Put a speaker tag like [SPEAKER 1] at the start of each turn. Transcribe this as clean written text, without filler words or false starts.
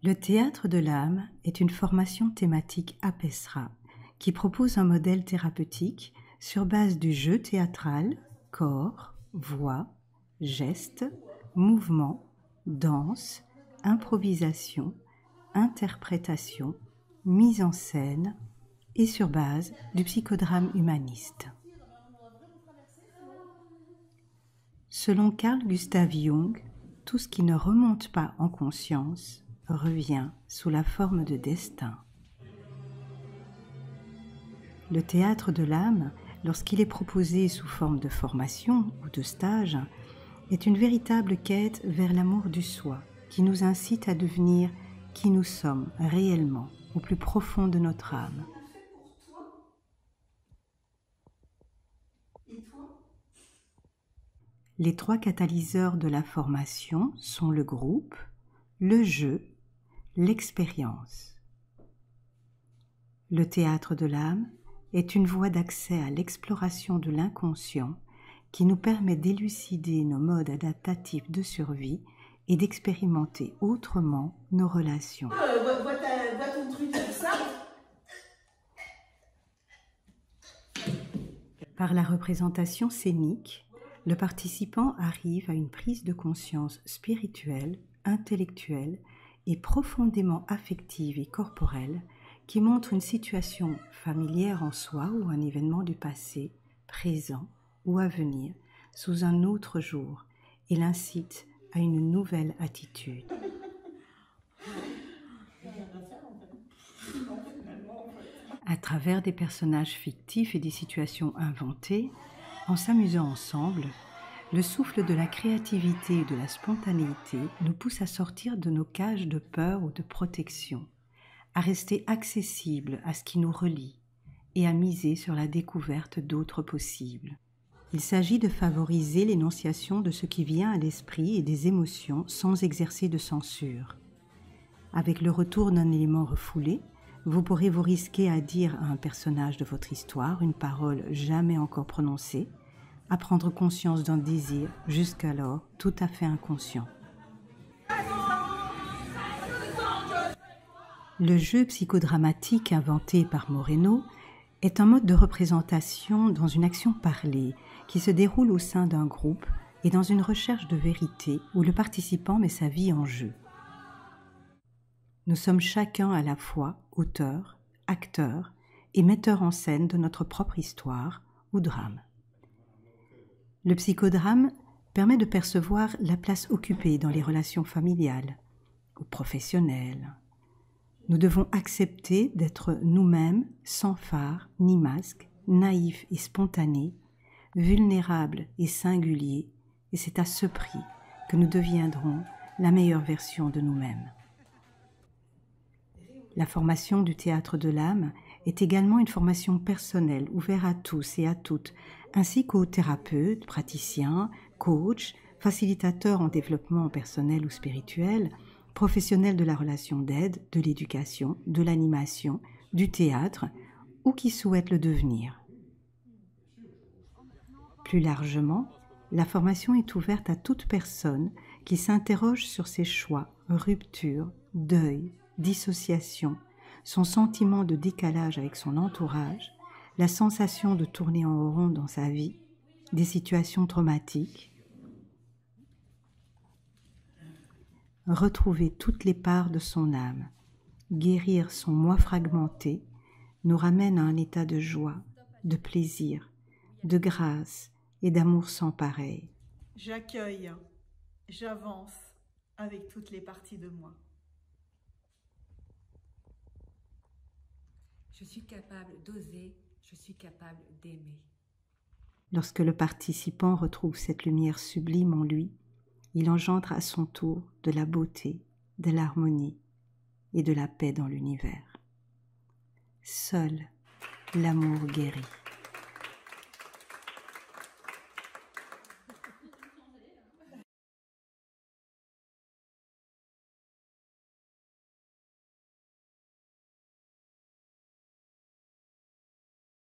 [SPEAKER 1] Le théâtre de l'âme est une formation thématique APESRA qui propose un modèle thérapeutique sur base du jeu théâtral, corps, voix, gestes, mouvements, danse, improvisation, interprétation, mise en scène et sur base du psychodrame humaniste. Selon Carl Gustav Jung, tout ce qui ne remonte pas en conscience revient sous la forme de destin. Le théâtre de l'âme, lorsqu'il est proposé sous forme de formation ou de stage, est une véritable quête vers l'amour du soi qui nous incite à devenir qui nous sommes réellement au plus profond de notre âme. Les 3 catalyseurs de la formation sont le groupe, le jeu, l'expérience. Le théâtre de l'âme est une voie d'accès à l'exploration de l'inconscient qui nous permet d'élucider nos modes adaptatifs de survie et d'expérimenter autrement nos relations.
[SPEAKER 2] Vois ton truc comme ça.
[SPEAKER 1] Par la représentation scénique, le participant arrive à une prise de conscience spirituelle, intellectuelle et profondément affective et corporelle qui montre une situation familière en soi ou un événement du passé, présent ou à venir, sous un autre jour, et l'incite à une nouvelle attitude. À travers des personnages fictifs et des situations inventées, en s'amusant ensemble, le souffle de la créativité et de la spontanéité nous pousse à sortir de nos cages de peur ou de protection, à rester accessibles à ce qui nous relie et à miser sur la découverte d'autres possibles. Il s'agit de favoriser l'énonciation de ce qui vient à l'esprit et des émotions sans exercer de censure. Avec le retour d'un élément refoulé, vous pourrez vous risquer à dire à un personnage de votre histoire une parole jamais encore prononcée, à prendre conscience d'un désir jusqu'alors tout à fait inconscient. Le jeu psychodramatique inventé par Moreno est un mode de représentation dans une action parlée qui se déroule au sein d'un groupe et dans une recherche de vérité où le participant met sa vie en jeu. Nous sommes chacun à la fois auteur, acteur et metteur en scène de notre propre histoire ou drame. Le psychodrame permet de percevoir la place occupée dans les relations familiales ou professionnelles. Nous devons accepter d'être nous-mêmes sans phare ni masque, naïfs et spontanés, vulnérables et singuliers, et c'est à ce prix que nous deviendrons la meilleure version de nous-mêmes. La formation du théâtre de l'âme est également une formation personnelle ouverte à tous et à toutes, ainsi qu'aux thérapeutes, praticiens, coachs, facilitateurs en développement personnel ou spirituel, professionnels de la relation d'aide, de l'éducation, de l'animation, du théâtre, ou qui souhaitent le devenir. Plus largement, la formation est ouverte à toute personne qui s'interroge sur ses choix, ruptures, deuil, dissociation, son sentiment de décalage avec son entourage, la sensation de tourner en rond dans sa vie, des situations traumatiques. Retrouver toutes les parts de son âme, guérir son moi fragmenté, nous ramène à un état de joie, de plaisir, de grâce et d'amour sans pareil.
[SPEAKER 2] J'accueille, j'avance avec toutes les parties de moi.
[SPEAKER 3] Je suis capable d'oser, je suis capable d'aimer.
[SPEAKER 1] Lorsque le participant retrouve cette lumière sublime en lui, il engendre à son tour de la beauté, de l'harmonie et de la paix dans l'univers. Seul l'amour guérit.